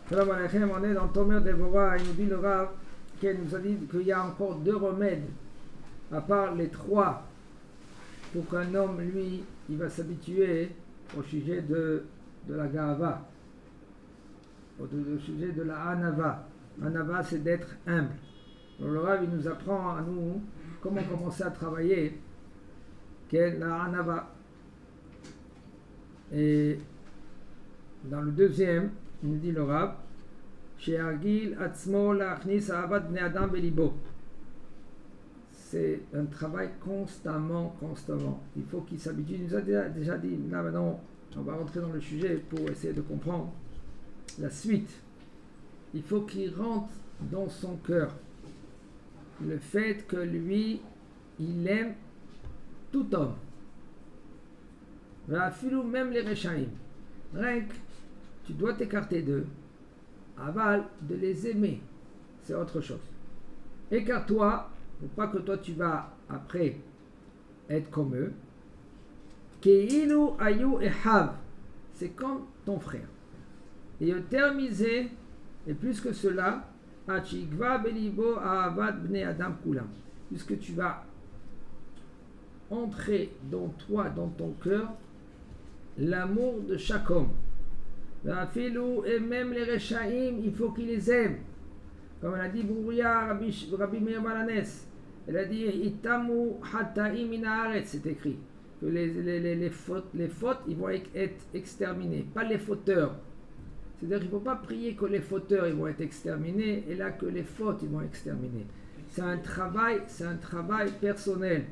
Salam Aleichem, on est dans le Tomer Devorah, il nous dit le Rav, qu'il nous a dit qu'il y a encore 2 remèdes, à part les 3, pour qu'un homme, lui, il va s'habituer au sujet de la Gahava, au sujet de la Hanava. Hanava, c'est d'être humble. Donc le Rav, il nous apprend à nous comment commencer à travailler, qu'est la Hanava. Et dans le deuxième, il nous dit le Rav, She'agil atzmo la'achnis ahavat bnei adam belibo. C'est un travail constamment. Il faut qu'il s'habitue. Il nous a déjà dit, là maintenant, on va rentrer dans le sujet pour essayer de comprendre la suite. Il faut qu'il rentre dans son cœur le fait que lui, il aime tout homme. Même les Rechaim. Rien que tu dois t'écarter d'eux. Aval, de les aimer, c'est autre chose. Écarte-toi, pour pas que toi tu vas après être comme eux. Keilu ayu ehav, c'est comme ton frère. Et termisé, et plus que cela, achigva belibo ahavat bnei adam kulam, puisque tu vas entrer dans toi, dans ton cœur, l'amour de chaque homme. Et même les Rechaim, il faut qu'ils les aiment. Comme elle a dit Bourouya, Rabbi Meir Balanes, elle a dit Itamu hataim min haaretz, c'est écrit que les fautes, ils vont être exterminés, pas les fauteurs. C'est-à-dire qu'il ne faut pas prier que les fauteurs ils vont être exterminés et là que les fautes ils vont être exterminés. C'est un travail personnel.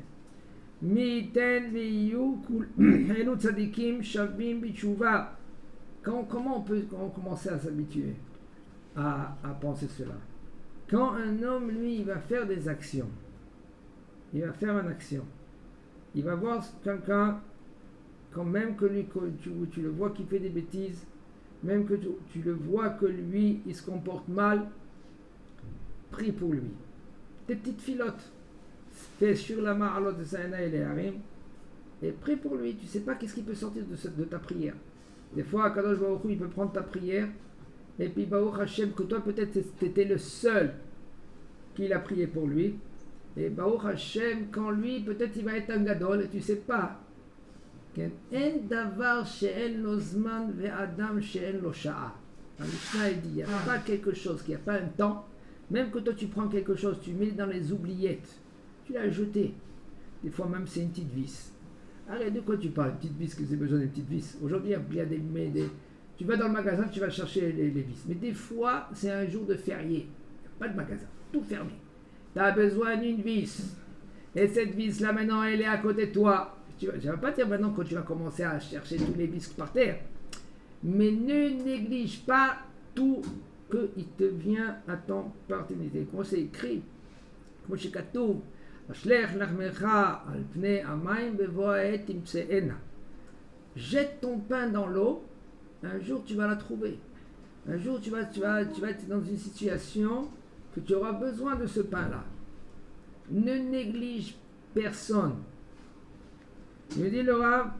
Miten viyu kul elu tzadikim shavim bitshuva. Comment on peut commencer à s'habituer à penser cela? Quand un homme, lui, il va faire des actions, il va faire une action, il va voir quelqu'un, quand même que lui, tu le vois qu'il fait des bêtises, même que tu le vois que lui, il se comporte mal, prie pour lui. Des petites filottes, fais sur la ma'alot de Saïna et les harim, et prie pour lui. Tu ne sais pas qu'est-ce qui peut sortir de ta prière. Des fois, Kadosh Baruch Hu, il peut prendre ta prière, et puis Baruch Hashem, que toi peut-être tu étais le seul qui l'a prié pour lui, et Baruch Hashem, quand lui, peut-être il va être un gadol, et tu ne sais pas. En davar she'en lo zman ve'adam she'en lo sha'a. La Mishnah dit, il n'y a pas quelque chose, qu'il n'y a pas un temps, même que toi tu prends quelque chose, tu mets dans les oubliettes, tu l'as jeté. Des fois même c'est une petite vis. Arrête, de quoi tu parles? Une petite vis, que j'ai besoin d'une petite vis. Aujourd'hui, il y a des... Tu vas dans le magasin, tu vas chercher les vis. Mais des fois, c'est un jour de férié. Il n'y a pas de magasin, tout fermé. Tu as besoin d'une vis. Et cette vis-là, maintenant, elle est à côté de toi. Je ne vais pas dire maintenant quand tu vas commencer à chercher tous les vis par terre. Mais ne néglige pas tout qu'il te vient à ton partenariat. Comment c'est écrit? Comment c'est katoub? Jette ton pain dans l'eau, un jour tu vas la trouver. Un jour tu vas être dans une situation que tu auras besoin de ce pain-là. Ne néglige personne. Il dit le Rav,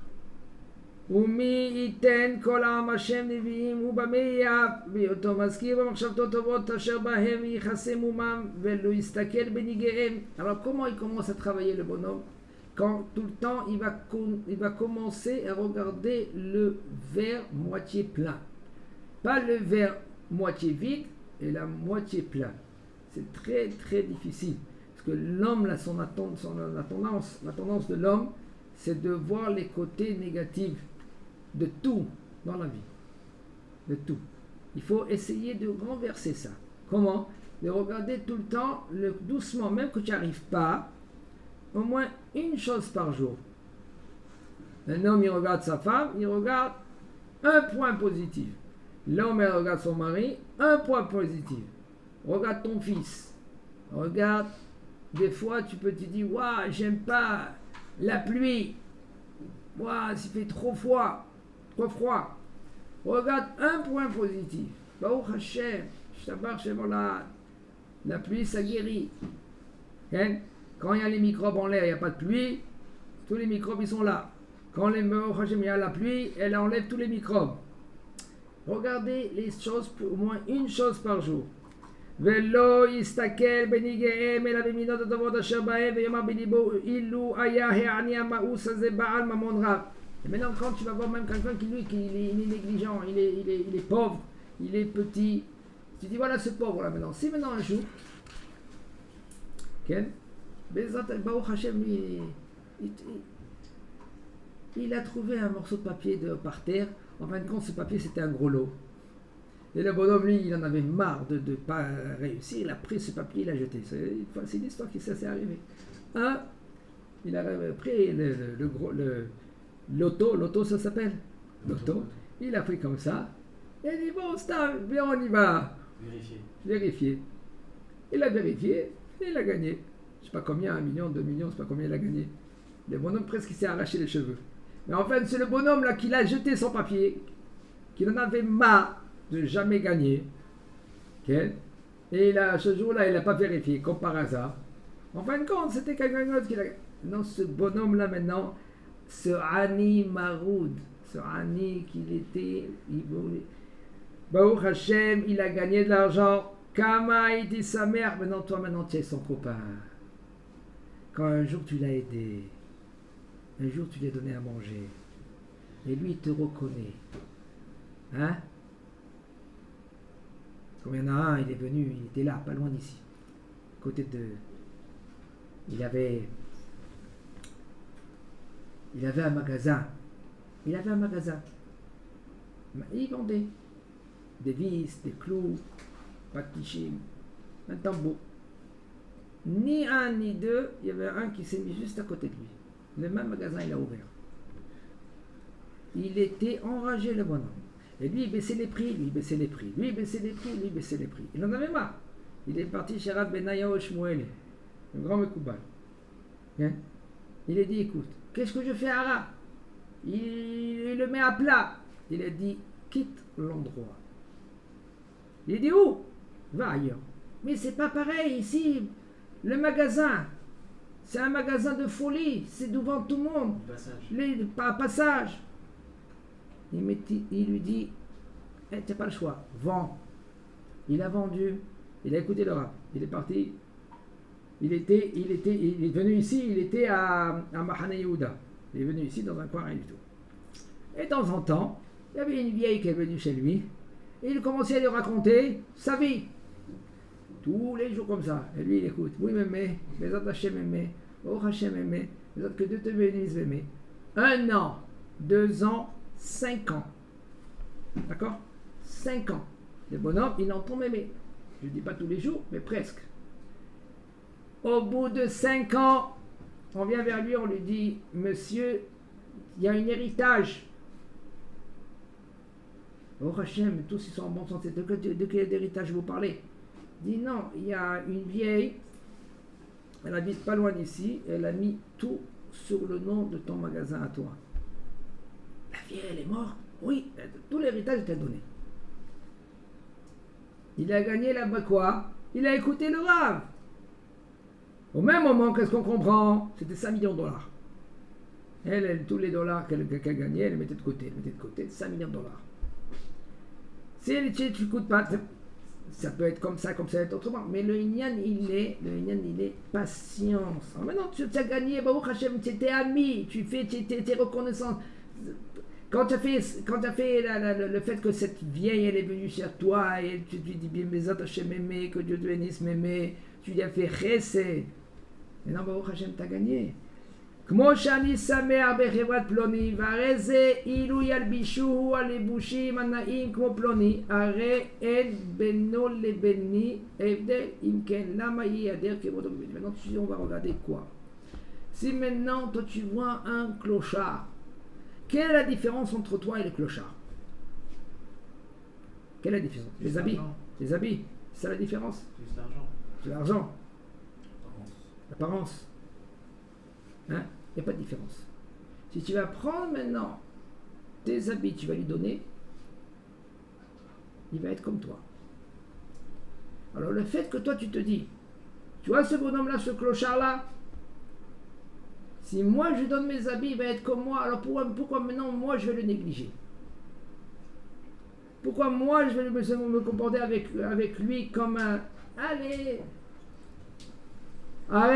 ומי ייתן כל העם השם נביאים ובמה יהיה בהיותו מזכיר במחשבתו טובות אשר בהם יכסה מומם ולא יסתכל בניגיהם. Alors comment il commence à travailler le bonhomme? Quand tout le temps il va commencer à regarder le verre moitié plein, pas le verre moitié vide et la moitié plein. C'est très très difficile parce que l'homme là, la tendance de l'homme, c'est de voir les côtés négatifs de tout dans la vie. De tout. Il faut essayer de renverser ça. Comment? De regarder tout le temps, doucement, même que tu n'y arrives pas, au moins une chose par jour. Un homme, il regarde sa femme, il regarde un point positif. L'homme, il regarde son mari, un point positif. Regarde ton fils. Regarde, des fois, tu peux te dire, waouh, j'aime pas la pluie. Waouh, il fait trop froid. Regarde un point positif. Baruch Hashem, Shtabar Shemola, la pluie ça guérit. Quand il y a les microbes en l'air, il n'y a pas de pluie, tous les microbes ils sont là. Quand Baruch Hashem, il y a la pluie, elle enlève tous les microbes. Regardez les choses, au moins une chose par jour. ולא יסתכל בניגיהם אלא במידות הטובות אשר בהם ויאמר בליבו אילו היה העני המאוס הזה בעל ממון רב. Et maintenant quand tu vas voir même quelqu'un qui lui il est négligent, il est pauvre, il est petit, tu dis voilà ce pauvre là maintenant. Si maintenant un jour, Ken, Baruch Hashem lui, il a trouvé un morceau de papier par terre. En fin de compte ce papier c'était un gros lot. Et le bonhomme, lui, il en avait marre de ne pas réussir. Il a pris ce papier, il l'a jeté. C'est une histoire qui s'est arrivée. Il a pris le l'auto, ça s'appelle l'auto. Il a pris comme ça. Il a dit, bon, stop, bien, on y va. Vérifier. Il a vérifié et il a gagné. Je ne sais pas combien, 1 million, 2 millions, je ne sais pas combien il a gagné. Le bonhomme, presque, il s'est arraché les cheveux. Mais en fait, c'est le bonhomme, là, qui l'a jeté son papier, qui en avait marre de jamais gagner. Okay. Et là, ce jour-là, il n'a pas vérifié, comme par hasard. En fin de compte, c'était quelqu'un d'autre qui l'a gagné. Non, ce bonhomme-là, maintenant, ce Ani Maroud, ce Ani qu'il était, Baruch Hashem, il a gagné de l'argent. Kama, il dit sa mère, maintenant, toi, maintenant, tu es son copain. Quand un jour, tu l'as aidé, un jour, tu lui as donné à manger, et lui, il te reconnaît. Hein? Comme il y en a un, il est venu, il était là, pas loin d'ici, à côté de... Il avait un magasin. Il vendait des vis, des clous, pas de clichés, un tambour. Ni un ni deux, il y avait un qui s'est mis juste à côté de lui. Le même magasin, il a ouvert. Il était enragé, le bonhomme. Et lui, il baissait les prix, lui, il baissait les prix. Lui, il baissait les prix, lui, il baissait les prix. Il en avait marre. Il est parti chez Rav Benayahu Shmuel, un grand Mekoubal. Hein? Il a dit, écoute, qu'est-ce que je fais à Rav? Il le met à plat. Il a dit, quitte l'endroit. Il a dit, où? Va ailleurs. Mais c'est pas pareil ici. Le magasin, c'est un magasin de folie. C'est devant tout le monde. Passage. Il lui dit, tu n'as pas le choix, vends. Il a vendu, il a écouté le rap, il est parti. Il est venu ici, il était à Mahane Yehuda. Il est venu ici dans un coin rien du tout. Et de temps en temps, il y avait une vieille qui est venue chez lui, et il commençait à lui raconter sa vie. Tous les jours comme ça. Et lui, il écoute. Oui, mémé, les autres Hachem mémé, oh Hachem mémé, les autres que Dieu te bénisse mémé. 1 an, 2 ans, 5 ans. D'accord? 5 ans. Le bonhomme, il entend mémé. Je ne dis pas tous les jours, mais presque. Au bout de 5 ans, on vient vers lui, on lui dit, monsieur, il y a un héritage. Oh Hachem, tous ils sont en bonne santé. De quel héritage vous parlez? Il dit non, il y a une vieille, elle habite pas loin d'ici, elle a mis tout sur le nom de ton magasin à toi. La vieille, elle est morte? Oui, tout l'héritage était donné. Il a gagné là-bas quoi? Il a écouté le Rav. Au même moment, qu'est-ce qu'on comprend? C'était 5 millions de dollars. Elle, tous les dollars qu'elle gagnait, elle mettait de côté. 5 millions de dollars. Si tu ne coûtes pas, ça peut être comme ça être autrement. Mais le Inyan, il est patience. Alors maintenant, tu as gagné, Baruch Hashem, tu étais ami, tu es reconnaissant. Quand tu as fait le fait que cette vieille, elle est venue chez toi, et tu lui dis, bien, Bezat Hashem mémé, que Dieu te bénisse mémé, tu lui as fait chesed. Maintenant, Baruch Hashem, tu as gagné. כמו שאני שמח בחברת פלוני, והרי זה אילו ילבישוהו הלבושים הנאים כמו פלוני, הרי אין בינו לביני הבדל. אם כן, למה ייעדר כבודו בביני? Maintenant, on va regarder quoi? Si maintenant, toi, tu vois un clochard, quelle est la différence entre toi et le clochard? Quelle est la différence? Les habits. Les habits, c'est ça la différence? Juste l'argent. C'est l'argent. L'apparence. Hein? Il n'y a pas de différence. Si tu vas prendre maintenant tes habits, tu vas lui donner, il va être comme toi. Alors le fait que toi tu te dis, tu vois ce bonhomme-là, ce clochard-là, si moi je lui donne mes habits, il va être comme moi, alors pourquoi maintenant moi je vais le négliger? Pourquoi moi je vais me comporter avec lui comme un... Allez. Pourquoi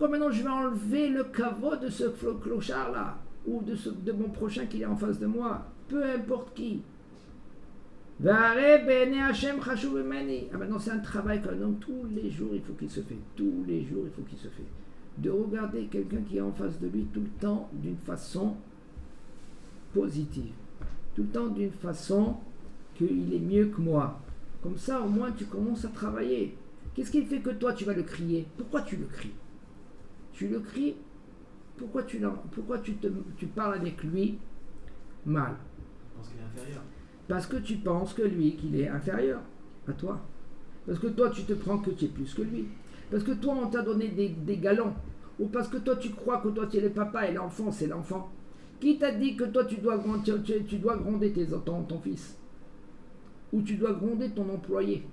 maintenant je vais enlever le caveau de ce clochard là, ou de mon prochain qui est en face de moi, peu importe qui. Ah, maintenant c'est un travail que donc, tous les jours il faut qu'il se fait, tous les jours il faut qu'il se fait, de regarder quelqu'un qui est en face de lui tout le temps d'une façon positive, tout le temps d'une façon qu'il est mieux que moi. Comme ça, au moins, tu commences à travailler. Qu'est-ce qui fait que toi, tu vas le crier? Pourquoi tu le cries? Tu le cries? Pourquoi tu parles avec lui mal? Parce qu'il est inférieur. Parce que tu penses que lui, qu'il est inférieur à toi. Parce que toi, tu te prends que tu es plus que lui. Parce que toi, on t'a donné des galons. Ou parce que toi, tu crois que toi, tu es le papa et l'enfant, c'est l'enfant. Qui t'a dit que toi, tu dois gronder ton fils? Ou tu dois gronder ton employé,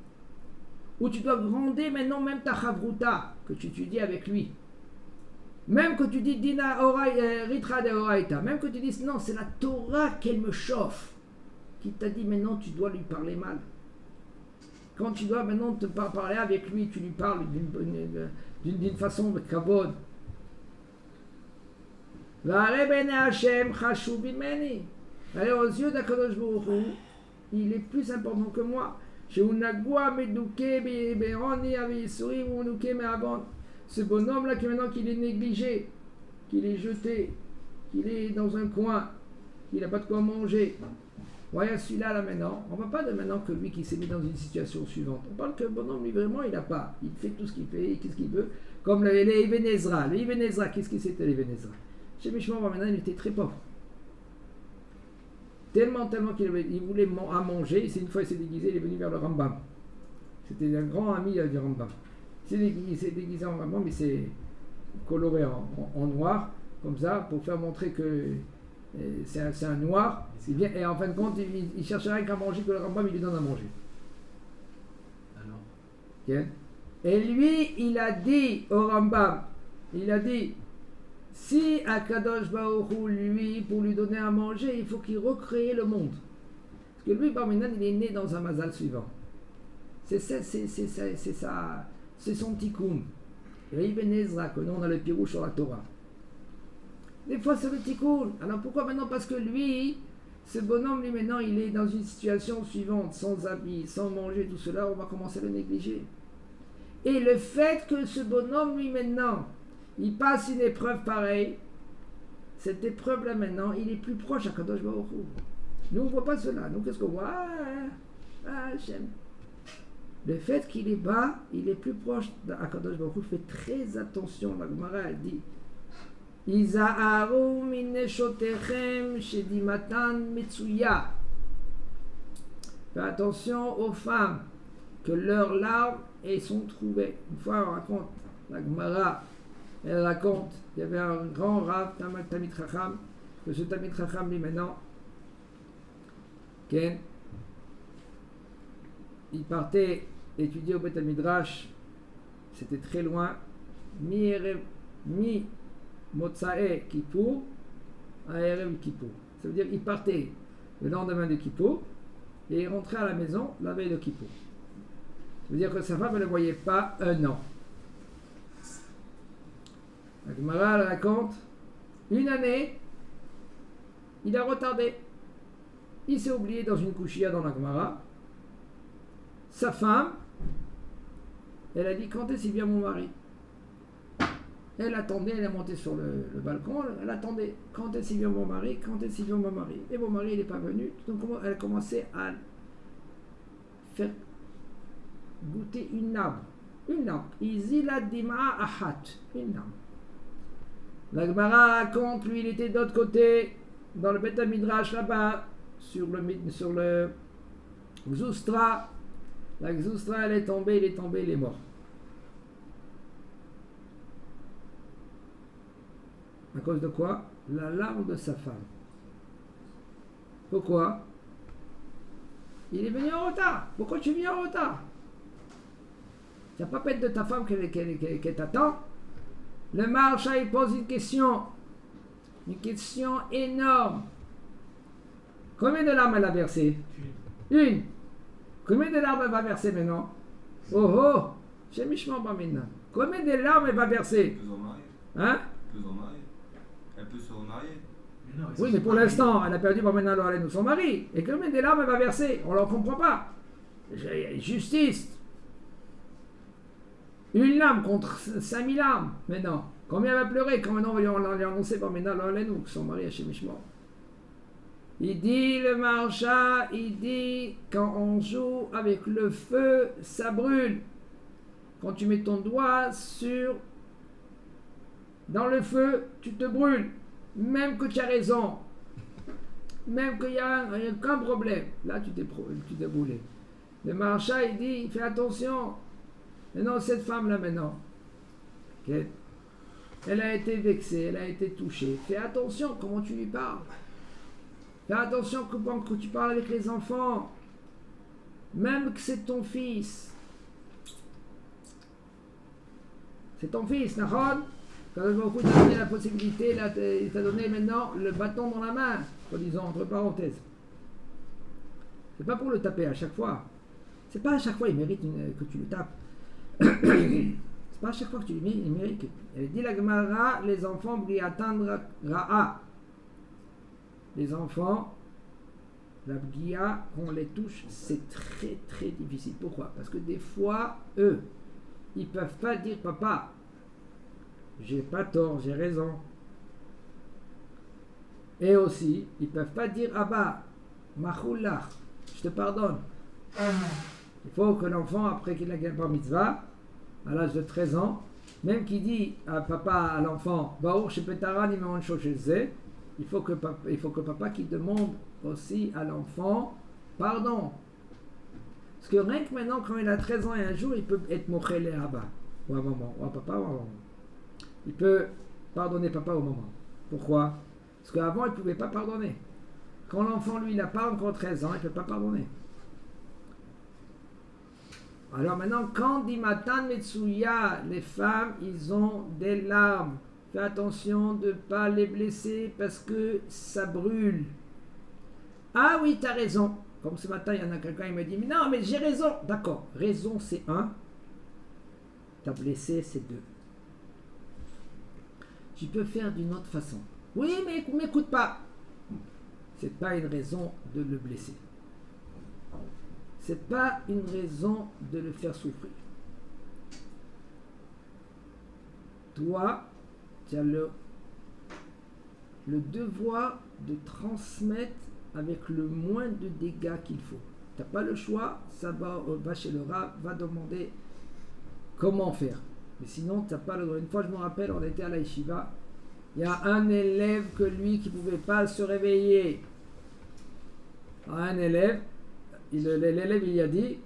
ou tu dois gronder maintenant même ta chavruta, que tu étudies avec lui. Même que tu dis Dina Ritra de Oraita, même que tu dis non, c'est la Torah qu'elle me chauffe, qui t'a dit maintenant tu dois lui parler mal. Quand tu dois maintenant te parler avec lui, tu lui parles d'une façon de kavod. Allez, aux yeux d'Akadosh Baruch Hu, il est plus important que moi. Ce bonhomme là qui maintenant qu'il est négligé, qu'il est jeté, qu'il est dans un coin, qu'il n'a pas de quoi manger. Voyez celui-là là maintenant. On ne parle pas de maintenant que lui qui s'est mis dans une situation suivante. On parle que le bonhomme lui vraiment il n'a pas. Il fait tout ce qu'il fait, qu'est-ce qu'il veut. Comme les Ibn Ezra. Les Ibn Ezra, qu'est-ce que c'était les Ibn Ezra? Chez Mishmor maintenant il était très pauvre. Tellement qu'il voulait à manger, c'est une fois il s'est déguisé, il est venu vers le Rambam. C'était un grand ami du Rambam. Il s'est déguisé en Rambam, mais c'est coloré en noir, comme ça, pour faire montrer que c'est un noir. Et en fin de compte, il cherchait rien qu'à manger, que le Rambam il lui donne à manger. Alors Okay. Et lui, il a dit au Rambam, il a dit, si Akadosh Baruch Hu, lui, pour lui donner à manger, il faut qu'il recrée le monde. Parce que lui, Barminan, il est né dans un mazal suivant. C'est son tikkun. Et Ibn Ezra, que nous on a le pirouche sur la Torah. Des fois c'est le tikkun. Alors pourquoi maintenant? Parce que lui, ce bonhomme, lui maintenant, il est dans une situation suivante, sans habits, sans manger, tout cela, on va commencer à le négliger. Et le fait que ce bonhomme, lui maintenant, il passe une épreuve pareille, cette épreuve-là maintenant, il est plus proche à Kadosh Baruch Hu. Nous, on ne voit pas cela. Nous, qu'est-ce qu'on voit? J'aime. Le fait qu'il est bas, il est plus proche d'Akadosh Baruch Hu. Fais très attention. La Gemara, elle dit Iza'aru min neshotechem shedimatan metsuya. Fais attention aux femmes, que leurs larmes sont trouvées. Une fois, on raconte, la Gemara, elle raconte, il y avait un grand Rav, Tamid Chacham, que ce Tamid Chacham, lui maintenant, il partait étudier au Bet Midrash, c'était très loin, mi Motsae Kippour à Erev Kippour. Ça veut dire qu'il partait le lendemain de Kippour et il rentrait à la maison la veille de Kippour. Ça veut dire que sa femme ne le voyait pas un an. La Gemara raconte, une année, il a retardé. Il s'est oublié dans une couchia dans la Gemara. Sa femme, elle a dit, quand est-ce qu'il vient mon mari? Elle attendait, elle est montée sur le balcon, elle attendait, quand est-ce qu'il vient mon mari? Quand est-ce qu'il vient mon mari? Et mon mari, il n'est pas venu. Donc elle a commencé à faire goûter une larme. Une larme. Izila dima ahat. Une larme. La Gemara raconte, lui, il était de l'autre côté, dans le Bet Midrash là-bas, sur le Zoustra. La Zoustra, elle est tombée, il est mort. À cause de quoi? La larme de sa femme. Pourquoi? Il est venu en retard. Pourquoi tu viens en retard? Tu n'as pas peur de ta femme qu'elle t'attend? Le marcha, il pose une question. Une question énorme. Combien de larmes elle a versé? Une. Combien de larmes elle va verser maintenant? Oh oh, j'ai michement pas maintenant. Combien de larmes elle va verser? Elle peut se remarier. Hein? Elle peut se remarier. Mais non, Oui, mais pour l'instant, elle a perdu par maintenant alors elle nous son mari. Et combien de larmes elle va verser? On ne comprend pas. Justice. Une larme contre 5000 larmes. Maintenant, combien elle va pleurer quand maintenant on va lui annoncer par maintenant alors elle nous que son mari est chez Michement. Il dit, le marcha, il dit, quand on joue avec le feu, ça brûle. Quand tu mets ton doigt dans le feu, tu te brûles. Même que tu as raison. Même qu'il n'y a aucun problème. Là, tu t'es brûlé. Le marcha, il dit, fais attention. Maintenant, cette femme-là, maintenant, okay, elle a été vexée, elle a été touchée. Fais attention comment tu lui parles. Fais attention que tu parles avec les enfants. Même que c'est ton fils. C'est ton fils, Nahon. Quand beaucoup t'a donné la possibilité, il t'a donné maintenant le bâton dans la main, disons entre parenthèses. C'est pas pour le taper à chaque fois. C'est pas à chaque fois il mérite que tu le tapes. C'est pas à chaque fois que tu lui mérites. Elle dit la Gemara, les enfants briatan ra'a. Les enfants, la bgia, qu'on les touche, c'est très très difficile. Pourquoi? Parce que des fois, eux, ils peuvent pas dire papa, j'ai pas tort, j'ai raison. Et aussi, ils peuvent pas dire Abba, Machoulach, je te pardonne. Il faut que l'enfant, après qu'il a gagné par mitzvah, à l'âge de 13 ans, même qu'il dit à papa, à l'enfant, Baour Shepetara Nimeon Shosheze, il faut que papa qui demande aussi à l'enfant pardon. Parce que rien que maintenant, quand il a 13 ans et un jour, il peut être moché à Abba, ou à maman, ou à papa, ou à maman. Il peut pardonner papa ou maman. Pourquoi? Parce qu'avant, il ne pouvait pas pardonner. Quand l'enfant, lui, il n'a pas encore 13 ans, il ne peut pas pardonner. Alors maintenant, quand dit Matan Metsuya, les femmes, ils ont des larmes. Fais attention de ne pas les blesser parce que ça brûle. Ah oui, tu as raison. Comme ce matin, il y en a quelqu'un qui me dit, mais non, mais j'ai raison. D'accord, raison c'est 1. T'as blessé, c'est 2. Tu peux faire d'une autre façon. Oui, mais m'écoute pas. C'est pas une raison de le blesser. C'est pas une raison de le faire souffrir. Toi, tu as le devoir de transmettre avec le moins de dégâts qu'il faut. Tu n'as pas le choix, ça va chez le rat, va demander comment faire. Mais sinon, tu n'as pas le droit. Une fois, je me rappelle, on était à la yeshiva, il y a un élève que lui qui ne pouvait pas se réveiller. Un élève, l'élève il a dit,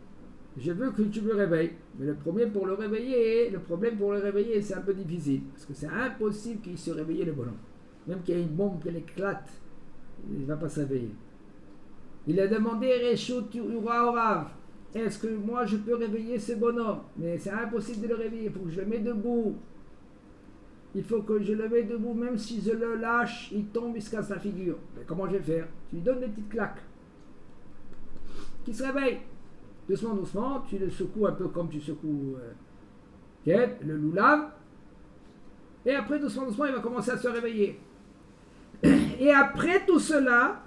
je veux que tu me réveilles. Mais le problème pour le réveiller, c'est un peu difficile. Parce que c'est impossible qu'il se réveille le bonhomme. Même qu'il y ait une bombe qui éclate, il ne va pas se réveiller. Il a demandé Reshut Uraorav. Est-ce que moi je peux réveiller ce bonhomme? Mais c'est impossible de le réveiller. Il faut que je le mette debout. Il faut que je le mette debout. Même si je le lâche, il tombe, il se casse la figure. Mais comment je vais faire? Tu lui donnes des petites claques. Qu'il se réveille. Doucement, doucement. Tu le secoues un peu comme tu secoues le loulav. Et après, doucement, doucement, il va commencer à se réveiller. Et après tout cela,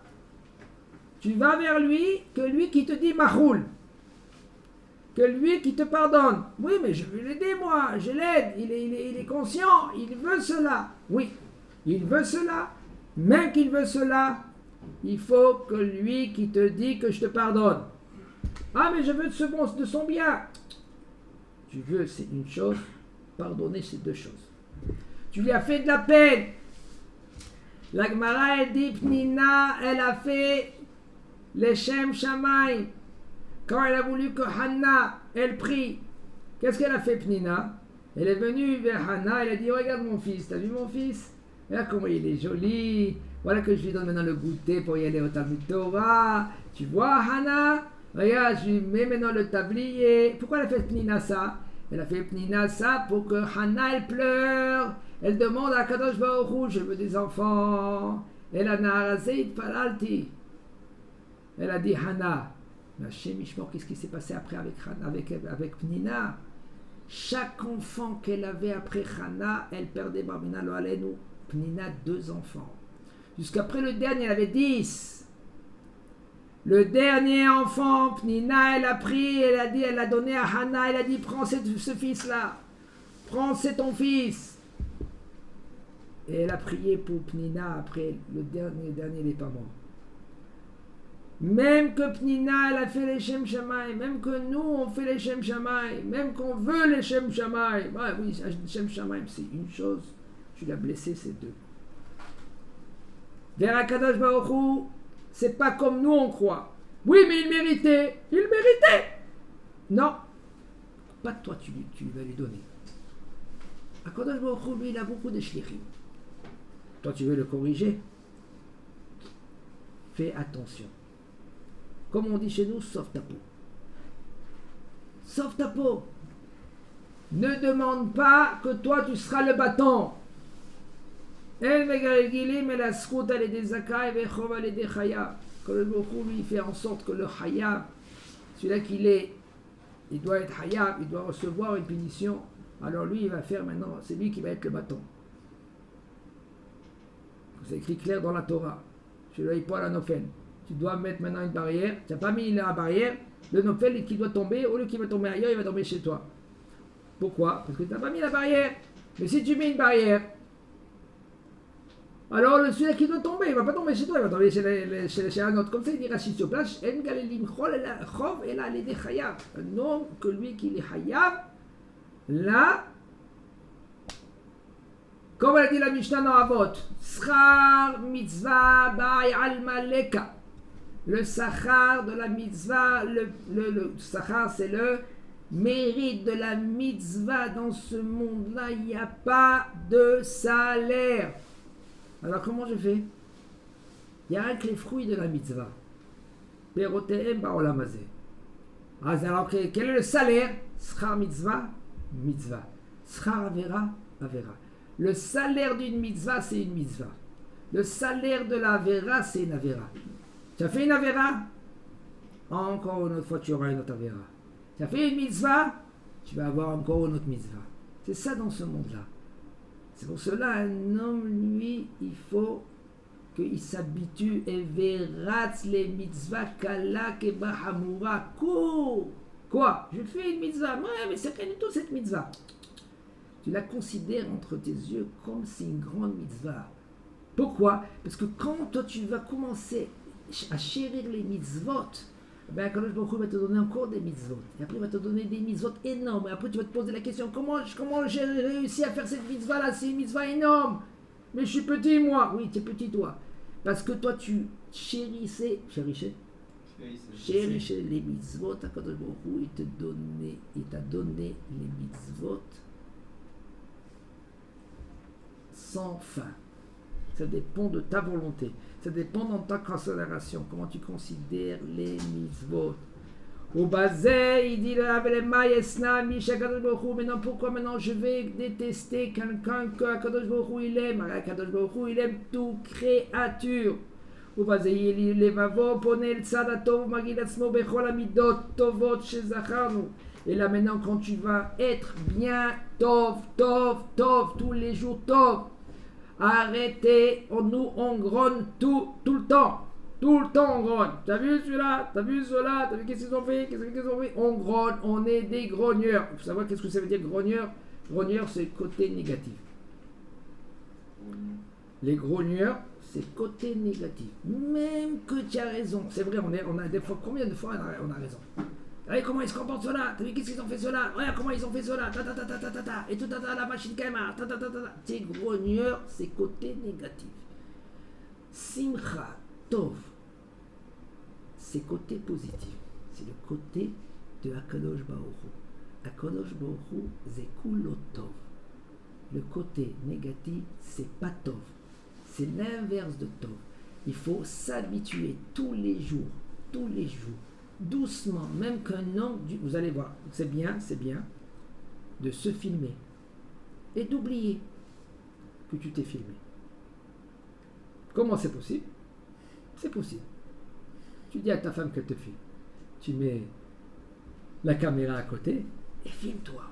tu vas vers lui, que lui qui te dit Mahoul, que lui qui te pardonne. Oui, mais je veux l'aider, moi, je l'aide, il est conscient, il veut cela. Oui, il veut cela. Même qu'il veut cela, il faut que lui qui te dit que je te pardonne. Ah, mais je veux de son bien. Tu veux, c'est une chose, pardonner, c'est 2 choses. Tu lui as fait de la peine. La Gemara, elle dit, Pnina, elle a fait les Shem Shamaim. Quand elle a voulu que Hanna, elle prie, qu'est-ce qu'elle a fait, Pnina? Elle est venue vers Hanna, elle a dit, regarde mon fils, t'as vu mon fils? Regarde comment il est joli. Voilà que je lui donne maintenant le goûter pour y aller au Talmud Torah. Tu vois, Hanna? Regarde, je lui mets maintenant le tablier. Pourquoi elle a fait Pnina ça? Elle a fait Pnina ça pour que Hanna, elle pleure. Elle demande à Kadosh Baruch Hu, je veux des enfants. Elle a narazeit palalti. Elle a dit Hana. Mais Hachem Ishmor, qu'est-ce qui s'est passé après avec Pnina? Chaque enfant qu'elle avait après Hana, elle perdait Barbina lo alenu. Pnina, 2 enfants. Jusqu'après le dernier, elle avait 10. Le dernier enfant, Pnina, elle a pris, elle a donné à Hana, elle a dit, prends ce fils-là. Prends, c'est ton fils. Et elle a prié pour Pnina après le dernier n'est pas mort. Même que Pnina, elle a fait les Shem Shamaï, même que nous, on fait les Shem Shamaï, même qu'on veut les Shem Shamaï. Bah oui, Shem Shamaï, c'est une chose. Tu l'as blessé, c'est 2. Vers Akadosh Baruch Hu, c'est pas comme nous on croit. Oui, mais il méritait. Non, pas toi, tu vas lui donner. Akadosh Baruch Hu, lui, il a beaucoup de shlichim. Toi, tu veux le corriger? Fais attention. Comme on dit chez nous, sauve ta peau. Sauve ta peau. Ne demande pas que toi, tu seras le bâton. Elle mais la srout elle est des zakai et elle est des chaya. Quand le Bokhu lui fait en sorte que le hayab, celui-là il doit être hayab, il doit recevoir une punition. Alors lui il va faire maintenant, c'est lui qui va être le bâton. C'est écrit clair dans la Torah. Je lui pas la Nofel. Tu dois mettre maintenant une barrière. Tu n'as pas mis la barrière. Le Nofel qui doit tomber, au lieu qu'il va tomber ailleurs, il va tomber chez toi. Pourquoi? Parce que tu n'as pas mis la barrière. Mais si tu mets une barrière, alors celui-là qui doit tomber, il ne va pas tomber chez toi, il va tomber chez un autre. Comme ça, il dit Rachid sur place, un homme que lui qui est hayab, là, comme elle a dit la Mishnah dans Avot, Schar mitzvah ba'ay al-maleka. Le sachar de la mitzvah, le sachar c'est le mérite de la mitzvah. Dans ce monde-là, il n'y a pas de salaire. Alors comment je fais? Il n'y a rien que les fruits de la mitzvah. Perotehem ba'olam hazeh. Alors quel est le salaire? Schar mitzvah, mitzvah. Schar avera, avera. Le salaire d'une mitzvah, c'est une mitzvah. Le salaire de la avera, c'est une avera. Tu as fait une avera? Encore une autre fois, tu auras une autre avera. Tu as fait une mitzvah? Tu vas avoir encore une autre mitzvah. C'est ça dans ce monde-là. C'est pour cela, un homme, lui, il faut qu'il s'habitue et verratz les mitzvahs kalak et bahamura. Quoi? Je fais une mitzvah. Ouais, mais c'est rien du tout cette mitzvah. Tu la considères entre tes yeux comme c'est une grande mitzvah. Pourquoi? Parce que quand toi tu vas commencer à chérir les mitzvot, ben Kadosh Baruch Hu va te donner encore des mitzvot. Et après il va te donner des mitzvot énormes. Et après tu vas te poser la question, comment j'ai réussi à faire cette mitzvah là? C'est une mitzvah énorme. Mais je suis petit moi. Oui, tu es petit toi. Parce que toi tu chérissais les mitzvot. À Kadosh Baruch Hu, il t'a donné les mitzvot sans fin. Ça dépend de ta volonté. Ça dépend de ta considération. Comment tu considères les mitzvot. Au basé, il dit maintenant pourquoi maintenant je vais détester quelqu'un que Akadosh Baruch Hu il aime. Akadosh Baruch Hu il aime toute créature. Au basé, il dit levavo ponel tzadatov magid atzmo bechol amidot tovot shezacharnu. Et là maintenant quand tu vas être bien tov tous les jours tov. Arrêtez, on grogne tout le temps on grogne. T'as vu celui-là, t'as vu cela, t'as vu qu'est-ce qu'ils ont fait, on grogne, on est des grogneurs. Il faut savoir qu'est-ce que ça veut dire grogneur. Grogneur c'est côté négatif. Les grogneurs c'est côté négatif. Même que tu as raison, c'est vrai, on a des fois, combien de fois on a raison. Regardez comment ils se comportent cela, t'as vu qu'est-ce qu'ils ont fait cela, regarde comment ils ont fait cela, et tout la machine kaima, Tes grogneurs, c'est côté négatif. Simcha, tov, c'est côté positif. C'est le côté de Akadosh Baruch Hu. Akadosh Baruch Hu, c'est kulo tov. Le côté négatif, c'est pas tov. C'est l'inverse de tov. Il faut s'habituer tous les jours, doucement, même qu'un homme, vous allez voir, c'est bien de se filmer et d'oublier. que tu t'es filmé. Comment c'est possible? C'est possible. Tu dis à ta femme qu'elle te filme. Tu mets la caméra à côté et filme-toi.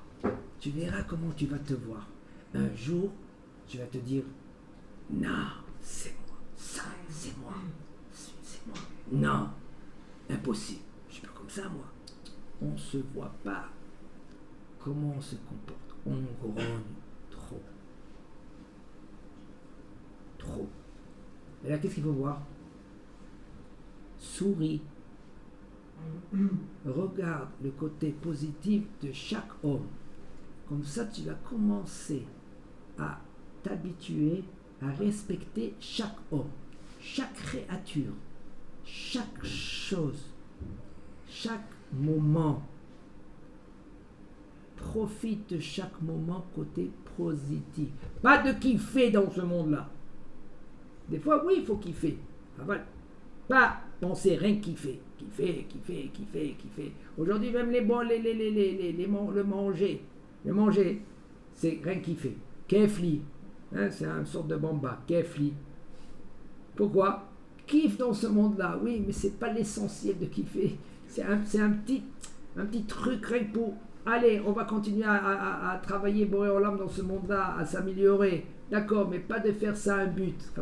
Tu verras comment tu vas te voir. Un jour, tu vas te dire, non, c'est moi. Ça, c'est moi. C'est moi. Non, impossible. Je suis pas comme ça, moi. On ne se voit pas. Comment on se comporte? On grogne trop. Trop. Et là, qu'est-ce qu'il faut voir? Souris. Regarde le côté positif de chaque homme. Comme ça, tu vas commencer à t'habituer à respecter chaque homme, chaque créature, chaque chose, chaque moment. Profite de chaque moment côté positif. Pas de kiffer dans ce monde-là. Des fois, oui, il faut kiffer. Pas penser rien kiffer. Kiffer. Aujourd'hui, même le manger, c'est rien kiffer. Kefli. C'est une sorte de bamba. Kefli. Pourquoi? Kiffe dans ce monde-là. Oui, mais c'est pas l'essentiel de kiffer. C'est un petit truc rien pour... Allez, on va continuer à travailler Boré Olam dans ce monde-là, à s'améliorer. D'accord, mais pas de faire ça un but.